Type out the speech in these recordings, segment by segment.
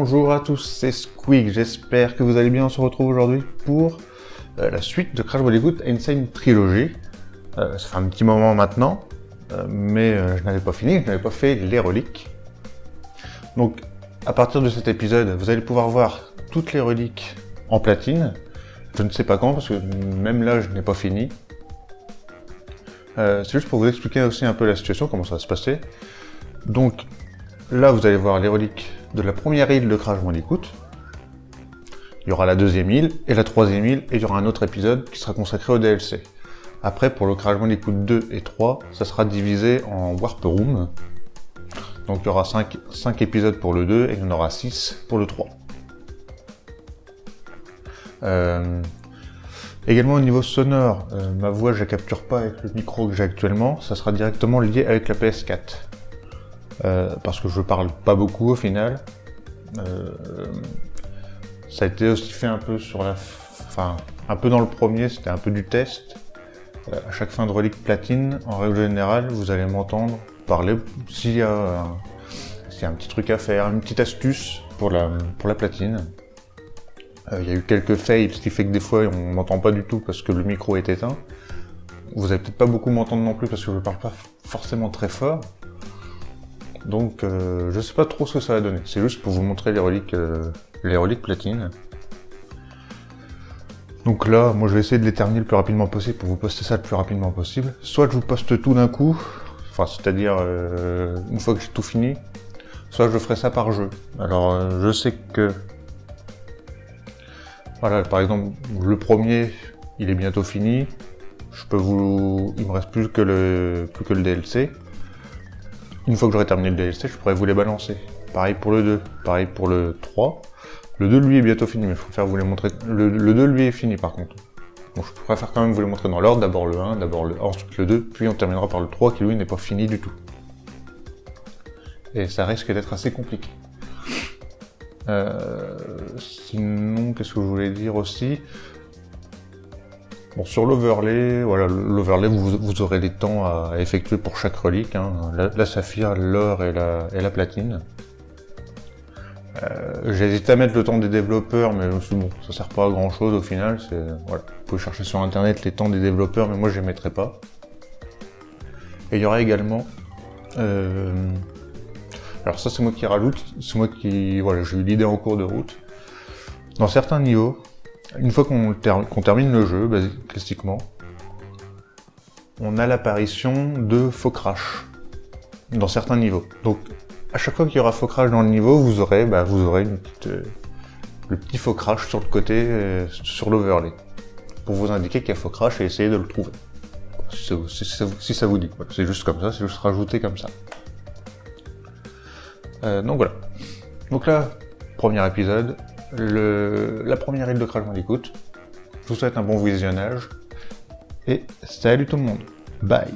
Bonjour à tous, c'est Squeak, j'espère que vous allez bien. On se retrouve aujourd'hui pour la suite de Crash Bandicoot Insane Trilogy. Ça fait un petit moment maintenant, mais je n'avais pas fini, je n'avais pas fait les reliques. Donc à partir de cet épisode, vous allez pouvoir voir toutes les reliques en platine. Je ne sais pas quand, parce que même là je n'ai pas fini. C'est juste pour vous expliquer aussi un peu la situation, comment ça va se passer. Donc là vous allez voir les reliques de la première île de Crash Bandicoot. Il y aura la deuxième île et la troisième île, et il y aura un autre épisode qui sera consacré au DLC. Après, pour le Crash Bandicoot 2 et 3, ça sera divisé en Warp Room. Donc il y aura 5 épisodes pour le 2 et il y en aura 6 pour le 3. Également au niveau sonore, ma voix je la capture pas avec le micro que j'ai actuellement, ça sera directement lié avec la PS4. Parce que je parle pas beaucoup au final. Ça a été aussi fait un peu sur la... Enfin, un peu dans le premier, c'était un peu du test. À chaque fin de relique platine, en règle générale, vous allez m'entendre parler s'il y a un petit truc à faire, une petite astuce pour la platine. Il y a eu quelques fails, ce qui fait que des fois on m'entend pas du tout parce que le micro est éteint. Vous allez peut-être pas beaucoup m'entendre non plus parce que je parle pas forcément très fort. Donc je sais pas trop ce que ça va donner, c'est juste pour vous montrer les reliques platine. Donc là, moi je vais essayer de les terminer le plus rapidement possible pour vous poster ça le plus rapidement possible. Soit je vous poste tout d'un coup, enfin c'est-à-dire une fois que j'ai tout fini, soit je ferai ça par jeu. Alors je sais que... Voilà, par exemple, le premier, il est bientôt fini. Il me reste plus que le DLC. Une fois que j'aurai terminé le DLC, je pourrais vous les balancer. Pareil pour le 2, pareil pour le 3. Le 2, lui, est bientôt fini, mais je préfère vous les montrer... Le 2, lui, est fini, par contre. Donc je préfère quand même vous les montrer dans l'ordre. D'abord le 1, ensuite le 2, puis on terminera par le 3, qui, lui, n'est pas fini du tout. Et ça risque d'être assez compliqué. Sinon, qu'est-ce que je voulais dire aussi? Bon, sur l'overlay, voilà, l'overlay, vous aurez des temps à effectuer pour chaque relique, hein, la saphir, l'or et la platine. J'ai hésité à mettre le temps des développeurs, mais bon, ça sert pas à grand chose au final. Voilà, vous pouvez chercher sur internet les temps des développeurs, mais moi je les mettrai pas. Et il y aura également... alors ça c'est moi qui rajoute, c'est moi qui... Voilà, j'ai eu l'idée en cours de route. Dans certains niveaux, une fois qu'on termine le jeu, classiquement, on a l'apparition de faux crash dans certains niveaux. Donc, à chaque fois qu'il y aura faux crash dans le niveau, vous aurez le petit faux crash sur le côté, sur l'overlay, pour vous indiquer qu'il y a faux crash et essayer de le trouver. Si ça vous dit. Voilà, c'est juste comme ça, c'est juste rajouté comme ça. Donc voilà. Donc là, premier épisode. La première île de Crash Bandicoot. Je vous souhaite un bon visionnage et salut tout le monde. Bye.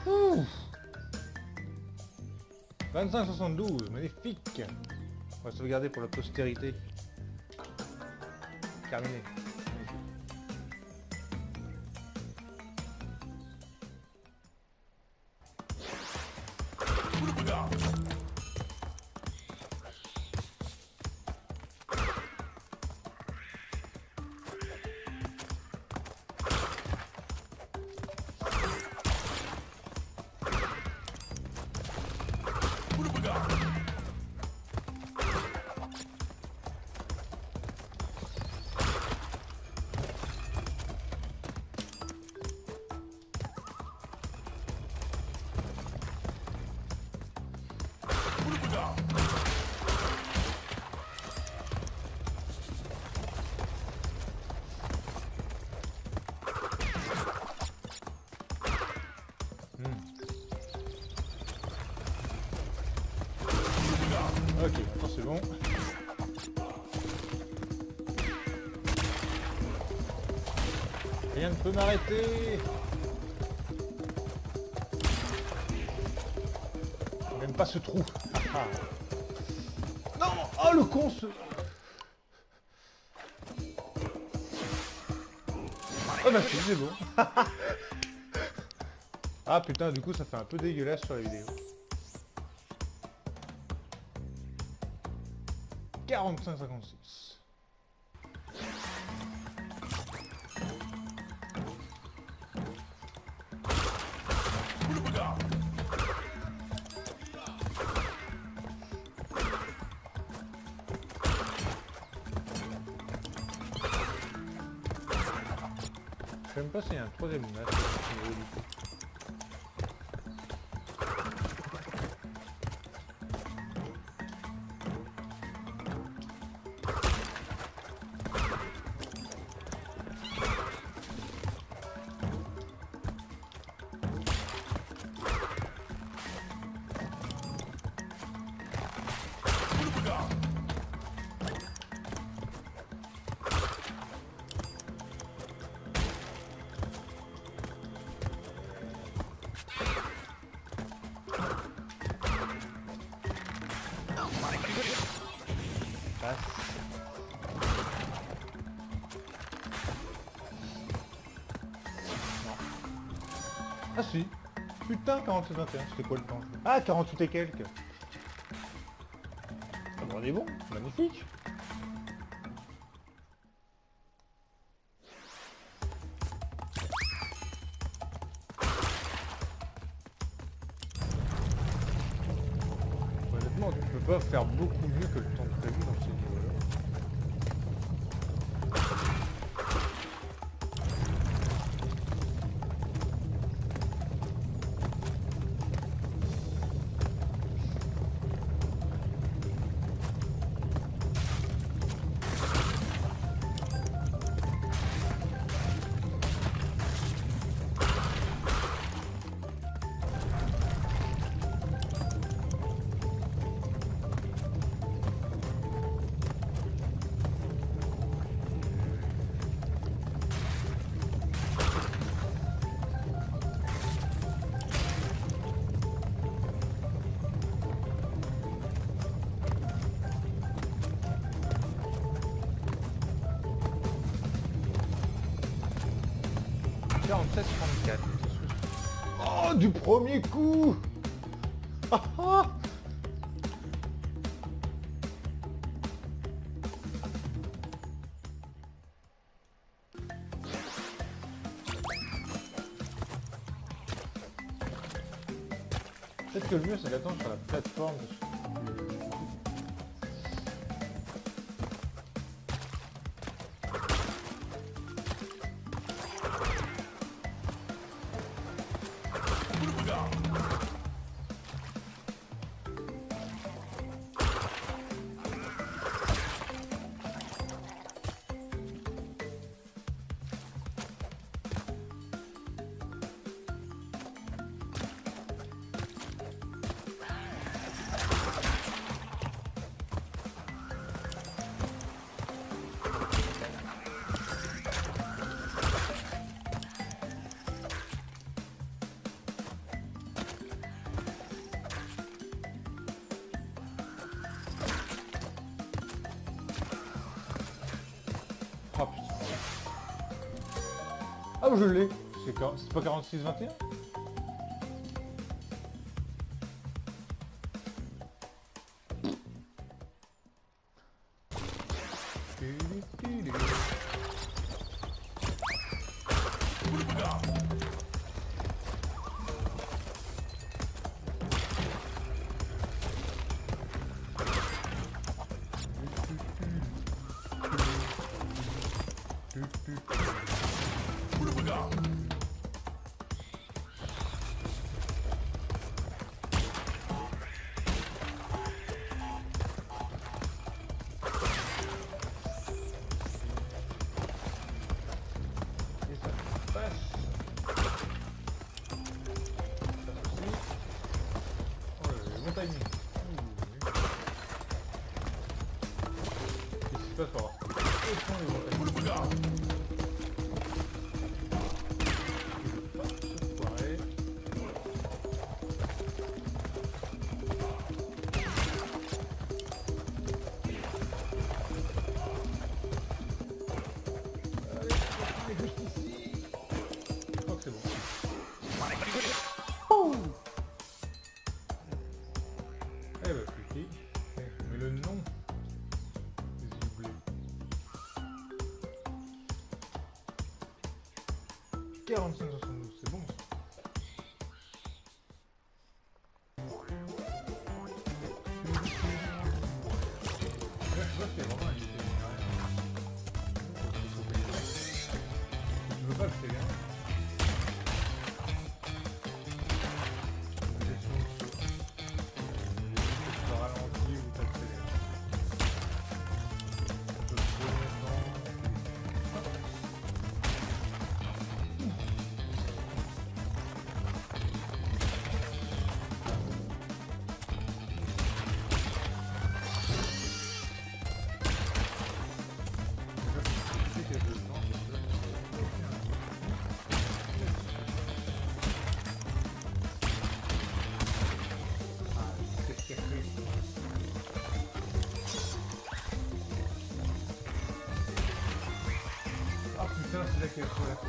Ouh. 25,72, magnifique. On va sauvegarder pour la postérité. Terminé. c'est bon. Rien ne peut m'arrêter. Même pas ce trou. Non. Oh le con ce... Oh bah si, c'est bon. Ah putain, du coup ça fait un peu dégueulasse sur la vidéo. 45-56. Je sais même pas s'il y a un troisième match à ce niveau du coup. Passe. Non. Ah si. Putain, 47-21, c'était quoi le temps? Ah, 48 et quelques. Ah bon, on est bon, magnifique. Honnêtement, tu peux pas faire beaucoup mieux que le temps prévu dans ces niveaux-là. Oh, du premier coup. Ah, ah. Peut-être que le mieux c'est d'attendre sur la plateforme. Oh putain. Ah, je l'ai. C'est pas 46-21? Eh bah cliquez. Mais le nom des oubliés. 45,72, c'est bon ça. Là je vois qu'il y a vraiment un unité linéaire. Je veux pas accélérer. Ah putain, c'est là qu'il y a le toilette.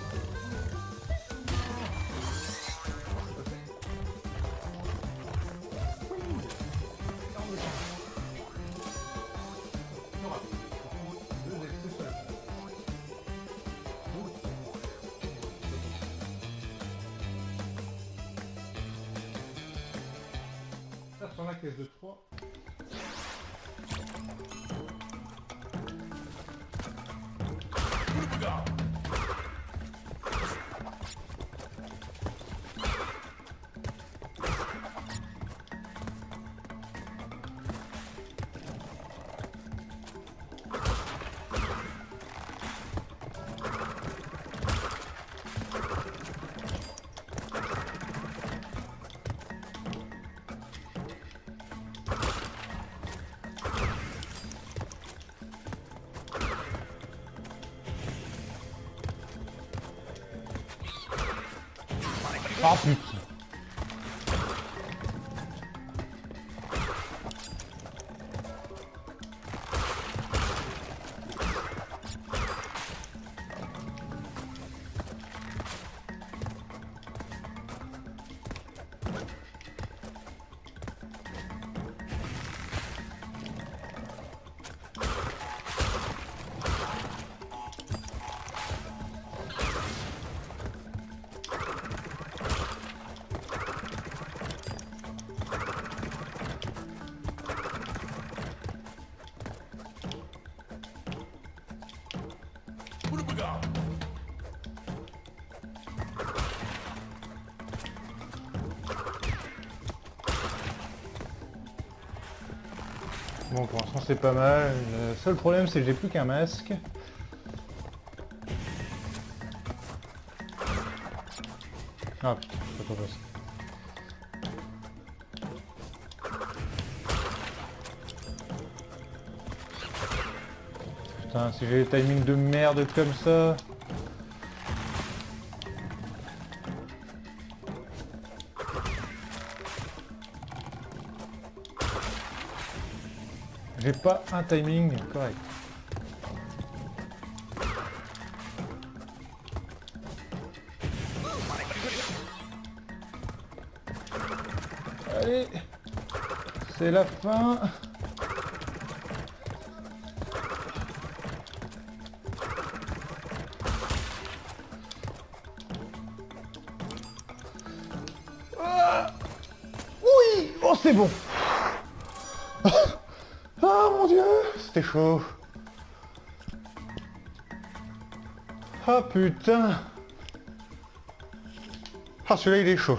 Ça, c'est la caisse de 3. Ah putain. Bon, pour l'instant c'est pas mal. Le seul problème c'est que j'ai plus qu'un masque. Ah putain, je peux pas passer. Putain, si j'ai les timings de merde comme ça. J'ai pas un timing correct. Allez, c'est la fin. Ah oui, oh c'est bon. Ah mon dieu, c'était chaud. Ah putain. Ah celui-là il est chaud.